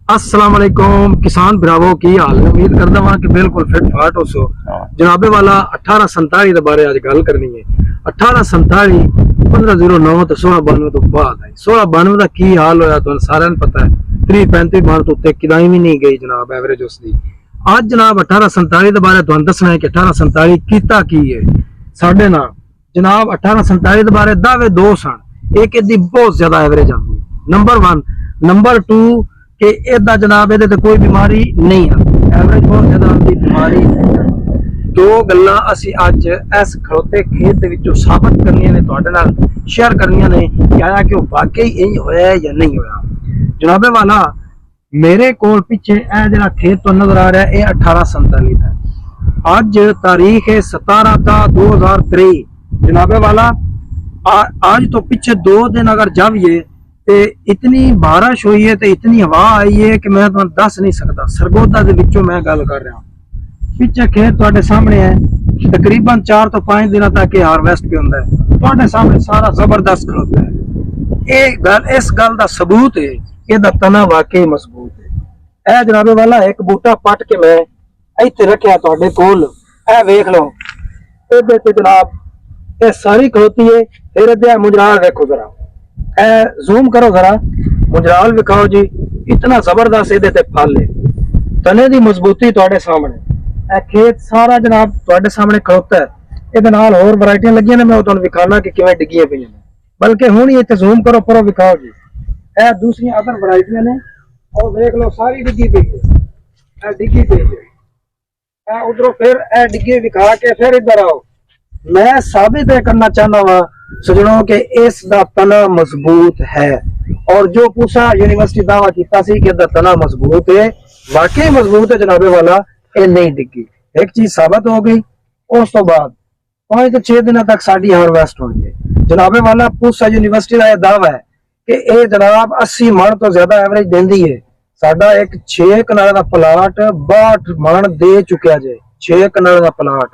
अस्सलाम वालेकुम किसान भरावो की हाल है। उम्मीद करता वहां कि बिल्कुल फिट फाट हो सो। जनाबे वाला 1847 के बारे आज गल करनी है। 1847 1509 तो 1692 तो बाद आई। 1692 का की हाल होया तो सारे पता है। 30-35 मान तो उत्ते किदाई भी नहीं गई जनाब एवरेज उसकी। आज जनाब 1847 के बारे तुहानू दसना है कि 1847 कीता की है साडे नाल। जनाब 1847 के बारे दावे दो सन। एक इहदी बहुत ज्यादा एवरेज आती है नंबर 1। नंबर 2 कि इदा जनाब ये कोई बीमारी नहीं है। एवरेज बहुत ज्यादा आती बीमारी नहीं है। दो गल्लां असी अज इस खड़ोते खेत दे विचों साबित करनियां ने तुहाडे नाल शेयर करनियां ने कि आया कि वाकई इंज होया या नहीं होया। जनाबे वाला मेरे कोल पिछे ए जिहड़ा खेत तो नजर आ रहा है 1847 का। अज तारीख है 17/10/2023। जनाबे वाला आज तो पिछे 2 दिन अगर जाइए ते इतनी बारिश हुई है, इतनी हवा आई है कि मैं तुहानू दस नहीं सकता। सरगोदा दे विचों मैं गल कर रहा। पिछे खेत तुहाडे सामने है। तकरीबन 4 तो 5 दिन तक हारवेस्ट भी हुंदा है। तुहाडे सामने सारा जबरदस्त खड़ोता है। इस गल दा सबूत है, इहदा तना वाकई मजबूत है। ए जनाबे वाला एक बूटा पट के मैं इत्थे रखिया तुहाडे कोल। ए वेख लो इहदे ते जनाब ये सारी खड़ोती है। फिर इहदे मुजराल देखो जरा, जूम करो जरा, मुजराल विखाओ जी। इतना जबरदस्त इहदे ते फल है। तने दी मजबूती तुहाडे सामने। ए खेत सारा जनाब तुहाडे सामने खड़ोता है। इहदे नाल होर वैरायटियां लगियां ने, मैं तुहानू विखाना कि किवें डिग्गियां पईयां ने। बल्कि हुण ही इत्थे जूम करो पूरा विखाओ जी। ए दूसरी अदर वैरायटियां ने और देख लो सारी डिग्गी पई है। ए डिग्गी पई है। ए उधरों फिर ए डिग्गी विखा के फिर इधर आओ। मैं साबित करना चाहता वहां सजनों के इसका तना मजबूत है। और जो पूसा यूनिवर्सिटी दावा किया कि तना मजबूत है, वाकई मजबूत है जनाबे वाला। ये नहीं डिगी। एक चीज साबित हो गई। उस तो बाद 5 तो 6 दिन तक साड़ी हारवेस्ट होनी है जनाबे वाला। पूसा यूनिवर्सिटी का यह दावा है कि यह जनाब 80 मन तो ज्यादा एवरेज देंदी है। साडा एक 6 कनाल का प्लाट 62 मन दे चुका जे। 6 कनाल का प्लाट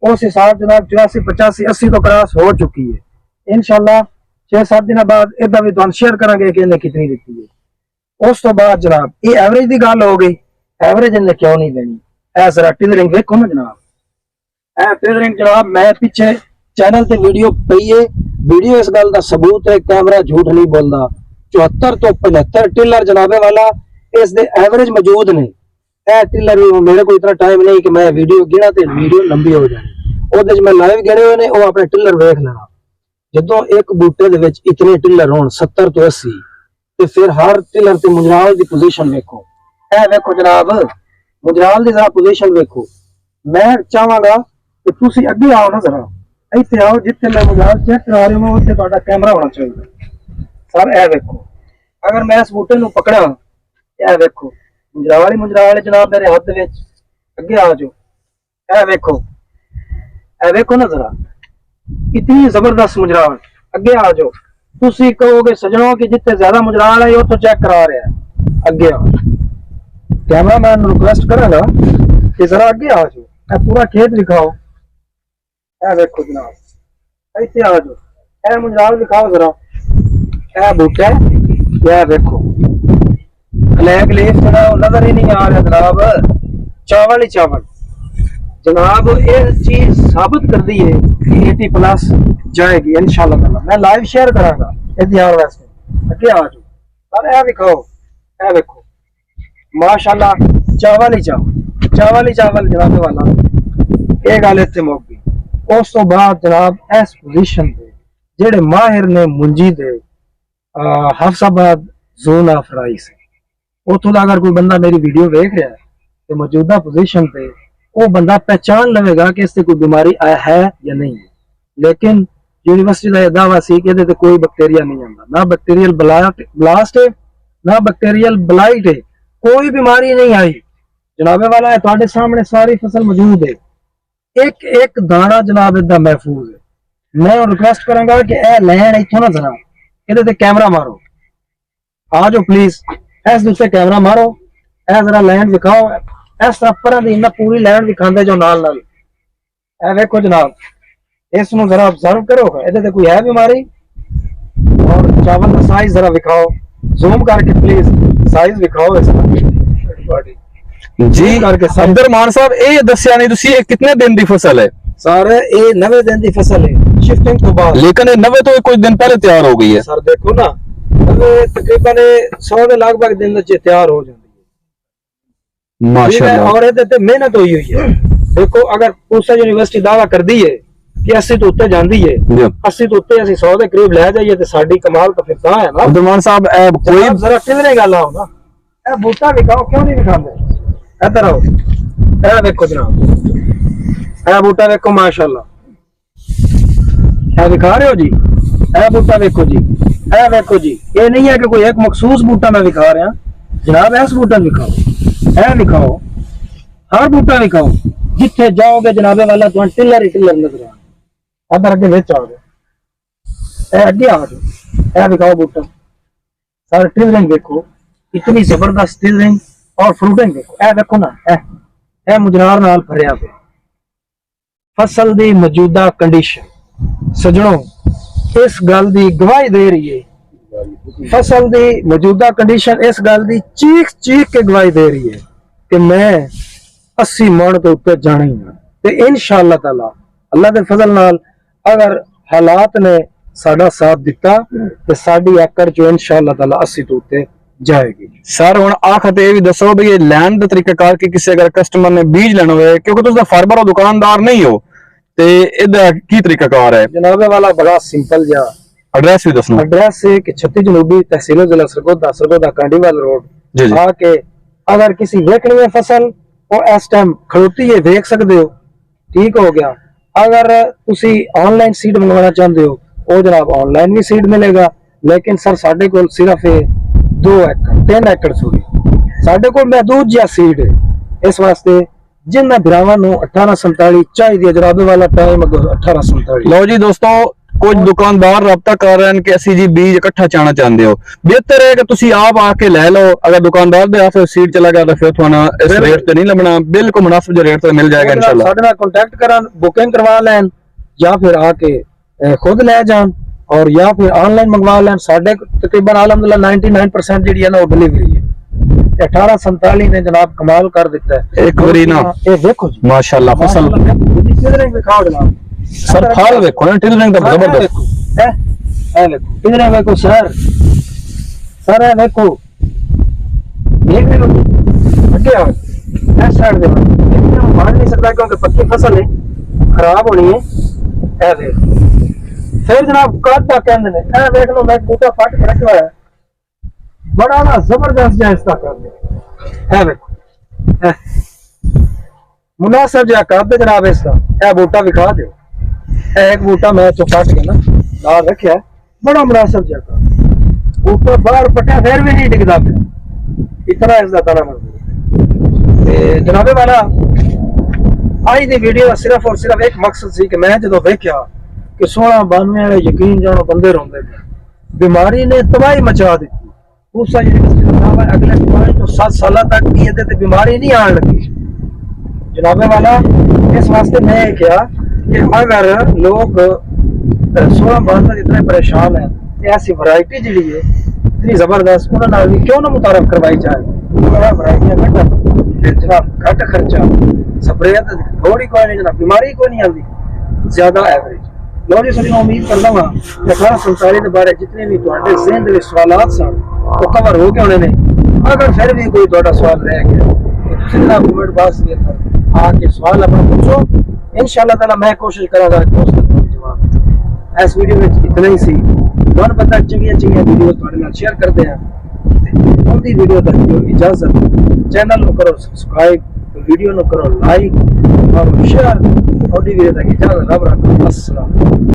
उस हिसाब जनाब 84 85 80 तो क्रॉस हो चुकी है। इंशाल्लाह 6-7 दिन बाद इदा भी तुहानू शेयर करांगे कि इन्हें कितनी दी है। उस तो बाद जनाब ये एवरेज की गल हो गई। एवरेज इन्हें क्यों नहीं देनी। ऐ जरा टिलरिंग देखो ना जनाब। ऐ टिलरिंग जनाब मैं पीछे चैनल ते वीडियो पई है। वीडियो इस गल का सबूत है, कैमरा झूठ नहीं बोलता। 74 तो 75 टिलर जनाबे वाला इस दे एवरेज मौजूद ने। टिलर मेरे को इतना टाइम नहीं कि मैं वीडियो गिना ते वीडियो लंबी हो जाए। ओदे च मैं लाइव गिने हुए ने, वो अपने टिलर वेख लेना। जदों एक बूटे दे विच इतने टिलर होण 70 तो 80 ते फिर हर टिलर ते मुजराल दी पोजीशन वेखो। ए वेखो जनाब मुजराल दी जरा पोजीशन वेखो। मैं चाहांगा कि तुसी अगे आओ ना जरा। इत्थे आओ जिथे मैं मुजराल चेक करा रहा हूं उत्थे तुहाडा कैमरा होना चाहिए। सर ए वेखो अगर मैं इस बूटे नूं पकड़ा, ए वेखो मुजराल जनाब मेरे हाथ विच। अगे आ जाओ। ए वेखो ना जरा इतनी जबरदस्त मुजराल। अगे आ जाओ। तुसी कहोगे सजनों कि जिथे ज्यादा मुजराल है तो चेक करा रहा है। अगे आओ। कैमरामैन रिक्वेस्ट करेगा कि जरा अगे आ जाओ। पूरा खेत दिखाओ। ए देखो जनाब इतने आ जाओ। ए मुजराल दिखाओ जरा। ए बूटा है देखो ब्लैक लीफ नजर ही नहीं आ रहा जनाब। चावल ही चावल जनाब। ये चीज साबित कर दी है कि 80+ जाएगी इंशाल्लाह। मैं लाइव शेयर करांगा इतिहास वास्ते। अगे आ जाओ। ए दिखाओ। ए देखो माशाल्लाह चावल ही चावल जनाब वाला। ये गल इत्थे मुक गई। उस तो बाद जनाब इस पोजीशन पे जेड़े माहिर ने मुंजी दे हफ्साबाद जोन ऑफ राइस उतों का अगर कोई बंदा मेरी वीडियो देख रहा है तो मौजूदा पोजीशन पे वो बंदा पहचान लवेगा कि इससे कोई बीमारी आया है या नहीं है। लेकिन यूनिवर्सिटी का यह दावा सी कि इहदे कोई बैक्टीरिया नहीं आता, ना बैक्टीरियल ब्लास्ट है ना बैक्टीरियल ब्लाइट है। कोई बीमारी नहीं आई जनाबे वाला। तुहाडे सामने सारी फसल मौजूद है। एक एक दाना जनाब इदा महफूज है। मैं रिक्वेस्ट करांगा कि ए लैन इथों ना जरा इहदे ते कैमरा मारो। आ जाओ प्लीज। इस दूसरे कैमरा मारो। ए जरा लैंड दिखाओ। इस तरह पर दी पूरी लैंड दिखाते जो नाल नाल। ए देखो जनाब इस नूं जरा ऑब्जर्व करो। इहदे ते कोई है बीमारी। और चावल का साइज जरा दिखाओ जूम करके प्लीज। ਸਾਈਜ਼ ਵਿਖਾਓ ਇਸ ਦਾ ਬॉडी जी अब्दुरमान साहब ये दसिया नहीं तुसी ये कितने दिन दी फसल है सर ये 90 दिन दी फसल है शिफ्टिंग तो बाद लेकिन ये 90 तो कुछ दिन पहले तैयार हो गई है सर देखो ना तकरीबन 100 ਦੇ ਲਗਭਗ ਦਿਨ ਵਿੱਚ ਤਿਆਰ ਹੋ ਜਾਂਦੀ ਹੈ माशाल्लाह और ਇਹਦੇ ਤੇ ਮਿਹਨਤ ਹੋਈ ਹੋਈ ਹੈ ਦੇਖੋ ਅਗਰ ਪੂਸਾ ਯੂਨੀਵਰਸਿਟੀ ਦਾਵਾ ਕਰਦੀ ਹੈ ਕਿ 80 ਤੋਂ ਉੱਤੇ ਜਾਂਦੀ ਹੈ 80 ਤੋਂ ਉੱਤੇ ਅਸੀਂ 100 ਦੇ ਕਰੀਬ ਲੈ ਜਾਈਏ ਤੇ ਸਾਡੀ ਕਮਾਲ ਤਾਂ ਫਿਰ ਤਾਂ ਹੈ ਨਾ अब्दुरमान साहब कोई जरा किधरे गल आओ ना ए बूटा दिखाओ क्यों नहीं दिखाते इधर आओ ए देखो जनाब ए बूटा देखो माशाल्लाह ए दिखा रहे हो जी ए बूटा देखो जी ए देखो जी ये नहीं है कि कोई एक मखसूस बूटा मैं दिखा रहा जनाब ऐसा बूटा दिखाओ ए दिखाओ हर बूटा दिखाओ जिथे जाओगे जनाबे वाला तो टिलर ही टिलर नजर आ अदर अगे विच आओगे ए अगे आ जाओ ए दिखाओ बूटा सारे टिलरिंग देखो इतनी जबरदस्त टिलरिंग और फ्रूटिंग देखो ए देखो ना ए मुजरार नाल भरिया पे फसल दी मौजूदा कंडीशन सजणों इस गल दी गवाही दे रही है फसल दी मौजूदा कंडीशन इस गल दी चीख चीख के गवाही दे रही है कि मैं 80 मन तो ऊपर जाना ही ना ते इंशाअल्लाह ताला अल्लाह दे फजल नाल अगर हालात ने साडा साथ दिता ते साडी एकड़ जो इंशाअल्लाह ताला 80 तो ऊपर जाएगी सर हुण आखिर ते भी दसो भी ये लैंड दा तरीकाकार कि किसी अगर कस्टमर ने बीज लेना होवे क्योंकि तुस दा फार्मर हो दुकानदार नहीं हो ते इदा की तरीकाकार है जनाबे वाला बड़ा सिंपल जा एड्रेस भी दसना एड्रेस है कि 36 जनूबी तहसील जिला सरगोदा कांडीवाल रोड आके अगर किसी देखनी है फसल वो इस टाइम खड़ोती है देख सकते हो ठीक हो गया अगर तुसी ऑनलाइन सीड मंगवाना चाहते हो वो जनाब ऑनलाइन भी सीड मिलेगा लेकिन सर साडे कोल सिर्फ 2 एकड़ 3 एकड़ सॉरी साडे कोल महदूद जिहा सीड है इस वास्ते जिन्ना भरावां नूं 1847 चाहिए जनाबे वाला टाइम 1847 लो जी दोस्तों कुछ दुकानदार रब्ता कर रहे हैं कि असि जी बीज इकट्ठा चाहना चाहते हो बेहतर है कि तुसी आप आके ले लो अगर दुकानदार दे हाथ सीड चला गया तो फिर थाना इस रेट ते नहीं लगना बिल्कुल मुनासिब जो रेट ते मिल जाएगा इंशाल्लाह साडे नाल कांटेक्ट करन बुकिंग करवा लें या फिर आके खुद ले जान और या फिर ऑनलाइन मंगवा लें साडे तकरीबन अल्हम्दुलिल्लाह 99% जेडी है ना वो डिलीवरी है 1847 ने जनाब कमाल कर दिता है एक बारी ना ये देखो जी माशाल्लाह फसल किधर दिखाओ जनाब सर फल देखो ना टिलरिंग दा जबरदस्त है ए देखो किधर देखो सर है देखो देख लो आगे आओ इस साइड दे मान नहीं सकता क्योंकि पक्की फसल है खराब होनी है ए देख फिर जनाब कादा कहंदे ने ए देख लो मैं बूटा फट के रखवा है बड़ा ना जबरदस्त जायज़ा कर है देखो मुनासिब जा कर दे जनाब इसका ए बूटा दिखा दो एक बूटा मैं तो काट के ना लाल रखा है बड़ा मुनासिब जा कर ऊपर बाहर पटा फिर भी नहीं टिकता इतना इसका तना मजबूत जनाबे वाला आज दी वीडियो सिर्फ और सिर्फ एक मकसद सी कि मैं जो देखा कि 1692 वाले यकीन जानो बंदे रोंदे बीमारी ने तबाही मचा दी पूसा यूनिवर्सिटी अगले 5 तो 7 साल तक ये बीमारी नहीं आने लगी जनाबे वाला इस वास्ते मैं क्या कि अगर लोग 1692 इतने परेशान है ऐसी वैरायटी जी है इतनी जबरदस्त उन्होंने भी क्यों ना मुतारफ करवाई जाए वैरायटियां घट जनाब घट खर्चा स्प्रे थोड़ी कोई नहीं जनाब बीमारी कोई नहीं आती ज्यादा एवरेज लो जी सभी उम्मीद करता हूँ कि 1847 के बारे जितने भी तुहाडे ज़हन दे सवालात सन वो कवर हो गए होने अगर फिर भी कोई तुहाडा सवाल रह गया तो तुसीं ना कमेंट बॉक्स के अंदर आके सवाल अपना पूछो इंशाअल्लाह ताला मैं कोशिश करांगा कि उसका जवाब इस वीडियो में इतना ही सी तुहानूं पता चंगियां वीडियो तुहाडे नाल शेयर करते हैं उनकी वीडियो तक जो इजाजत चैनल को करो सब्सक्राइब वीडियो को करो लाइक और शेयर और वीडियो तक इजाजत रब रखो अस्सलाम।